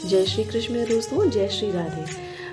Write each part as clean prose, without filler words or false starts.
जय श्री कृष्ण दोस्तों, जय श्री राधे।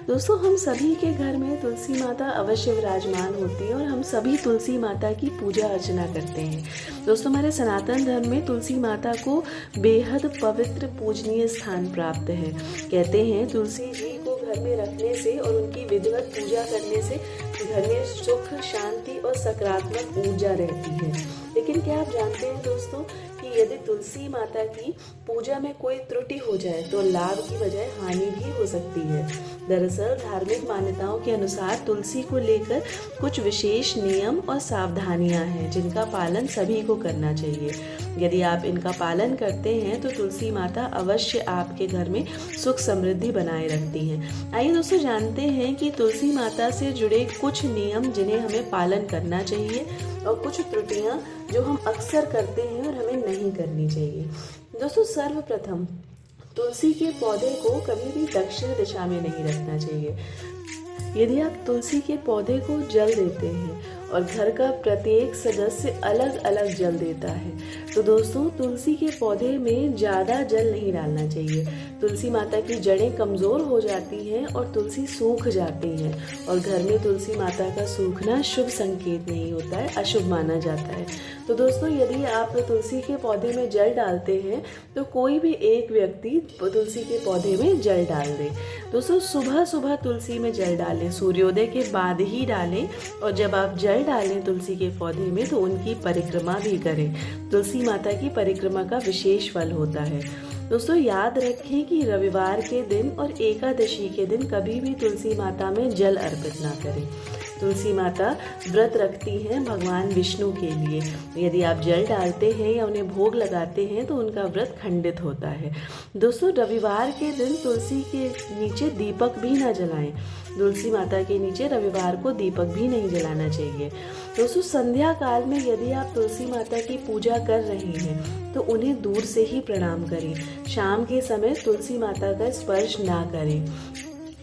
दोस्तों, हम सभी के घर में तुलसी माता अवश्य विराजमान होती है और हम सभी तुलसी माता की पूजा अर्चना करते हैं। दोस्तों, हमारे सनातन धर्म में तुलसी माता को बेहद पवित्र पूजनीय स्थान प्राप्त है। कहते हैं तुलसी जी को घर में रखने से और उनकी विधिवत पूजा करने से घर में सुख, शांति और सकारात्मक ऊर्जा रहती है। लेकिन क्या आप जानते हैं दोस्तों कि यदि तुलसी माता की पूजा में कोई त्रुटि हो जाए तो लाभ की बजाय हानि भी हो सकती है। दरअसल धार्मिक मान्यताओं के अनुसार तुलसी को लेकर कुछ विशेष नियम और सावधानियां हैं जिनका पालन सभी को करना चाहिए। यदि आप इनका पालन करते हैं तो तुलसी माता अवश्य आपके घर में सुख समृद्धि बनाए रखती हैं। आइए दोस्तों, जानते हैं कि तुलसी माता से जुड़े कुछ नियम जिन्हें हमें पालन करना चाहिए और कुछ त्रुटियां जो हम अक्सर करते हैं और हमें नहीं करनी चाहिए। दोस्तों, सर्वप्रथम तुलसी के पौधे को कभी भी दक्षिण दिशा में नहीं रखना चाहिए। यदि आप तुलसी के पौधे को जल देते हैं और घर का प्रत्येक सदस्य अलग अलग जल देता है तो दोस्तों तुलसी के पौधे में ज़्यादा जल नहीं डालना चाहिए। तुलसी माता की जड़ें कमज़ोर हो जाती हैं और तुलसी सूख जाती हैं और घर में तुलसी माता का सूखना शुभ संकेत नहीं होता है, अशुभ माना जाता है। तो दोस्तों, यदि आप तुलसी के पौधे में जल डालते हैं तो कोई भी एक व्यक्ति तुलसी के पौधे में जल डाल दे। दोस्तों, सुबह सुबह तुलसी में जल डालें, सूर्योदय के बाद ही डालें और जब आप जल डालें तुलसी के पौधे में तो उनकी परिक्रमा भी करें। तुलसी माता की परिक्रमा का विशेष फल होता है। दोस्तों, याद रखें कि रविवार के दिन और एकादशी के दिन कभी भी तुलसी माता में जल अर्पित ना करें। तुलसी माता व्रत रखती हैं भगवान विष्णु के लिए। यदि आप जल डालते हैं या उन्हें भोग लगाते हैं तो उनका व्रत खंडित होता है। दोस्तों, रविवार के दिन तुलसी के नीचे दीपक भी ना जलाएं। तुलसी माता के नीचे रविवार को दीपक भी नहीं जलाना चाहिए। दोस्तों, संध्या काल में यदि आप तुलसी माता की पूजा कर रहे हैं तो उन्हें दूर से ही प्रणाम करें। शाम के समय तुलसी माता का स्पर्श ना करें।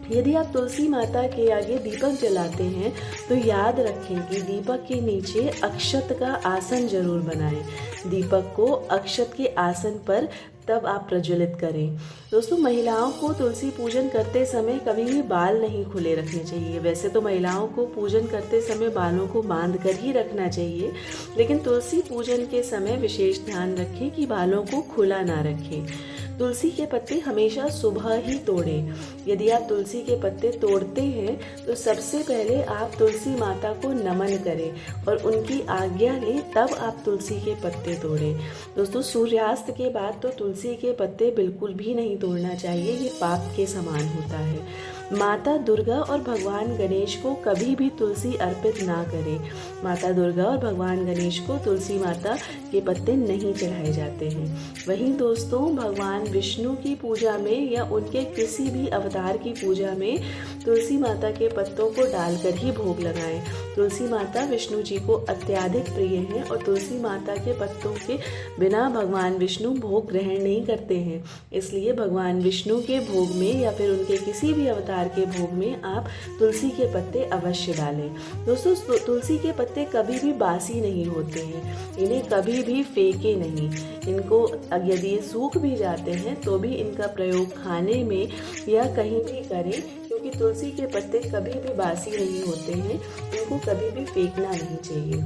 यदि आप तुलसी माता के आगे दीपक जलाते हैं तो याद रखें कि दीपक के नीचे अक्षत का आसन जरूर बनाएं। दीपक को अक्षत के आसन पर तब आप प्रज्वलित करें। दोस्तों, महिलाओं को तुलसी पूजन करते समय कभी भी बाल नहीं खुले रखने चाहिए। वैसे तो महिलाओं को पूजन करते समय बालों को बांध कर ही रखना चाहिए, लेकिन तुलसी पूजन के समय विशेष ध्यान रखें कि बालों को खुला ना रखें। तुलसी के पत्ते हमेशा सुबह ही तोड़ें। यदि आप तुलसी के पत्ते तोड़ते हैं तो सबसे पहले आप तुलसी माता को नमन करें और उनकी आज्ञा लें, तब आप तुलसी के पत्ते तोड़ें। दोस्तों, सूर्यास्त के बाद तो तुलसी के पत्ते बिल्कुल भी नहीं तोड़ना चाहिए, ये पाप के समान होता है। माता दुर्गा और भगवान गणेश को कभी भी तुलसी अर्पित ना करें। माता दुर्गा और भगवान गणेश को तुलसी माता के पत्ते नहीं चढ़ाए जाते हैं। वहीं दोस्तों, भगवान विष्णु की पूजा में या उनके किसी भी अवतार की पूजा में तुलसी माता के पत्तों को डालकर ही भोग लगाएं। तुलसी माता विष्णु जी को अत्यधिक प्रिय हैं और तुलसी माता के पत्तों के बिना भगवान विष्णु भोग ग्रहण नहीं करते हैं। इसलिए भगवान विष्णु के भोग में या फिर उनके किसी भी अवतार के भोग में आप तुलसी के पत्ते अवश्य डालें। दोस्तों, तुलसी के पत्ते कभी भी बासी नहीं होते हैं, इन्हें कभी भी फेंके नहीं। इनको यदि सूख भी जाते हैं तो भी इनका प्रयोग खाने में या कहीं भी करें, क्योंकि तुलसी के पत्ते कभी भी बासी नहीं होते हैं, इनको कभी भी फेंकना नहीं चाहिए।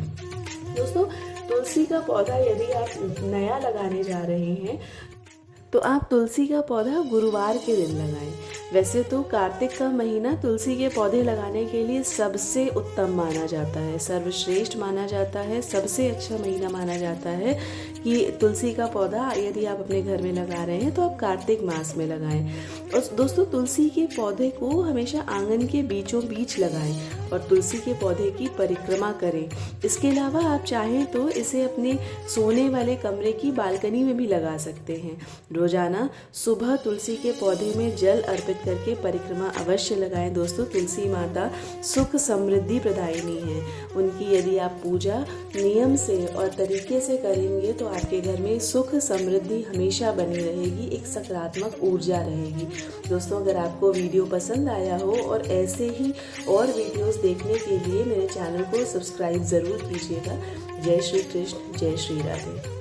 दोस्तों, तुलसी का पौधा यदि आप नया लगाने जा रहे हैं तो आप तुलसी का पौधा गुरुवार के दिन लगाएं। वैसे तो कार्तिक का महीना तुलसी के पौधे लगाने के लिए सबसे उत्तम माना जाता है, सर्वश्रेष्ठ माना जाता है, सबसे अच्छा महीना माना जाता है कि तुलसी का पौधा यदि आप अपने घर में लगा रहे हैं तो आप कार्तिक मास में लगाएं। और दोस्तों, तुलसी के पौधे को हमेशा आंगन के बीचों बीच लगाएं और तुलसी के पौधे की परिक्रमा करें। इसके अलावा आप चाहें तो इसे अपने सोने वाले कमरे की बालकनी में भी लगा सकते हैं। रोजाना सुबह तुलसी के पौधे में जल अर्पित करके परिक्रमा अवश्य लगाएं। दोस्तों, तुलसी माता सुख समृद्धि प्रदायिनी है। उनकी यदि आप पूजा नियम से और तरीके से करेंगे तो आपके घर में सुख समृद्धि हमेशा बनी रहेगी, एक सकारात्मक ऊर्जा रहेगी। दोस्तों, अगर आपको वीडियो पसंद आया हो और ऐसे ही और वीडियोस देखने के लिए मेरे चैनल को सब्सक्राइब ज़रूर कीजिएगा। जय श्री कृष्ण, जय श्री राधे।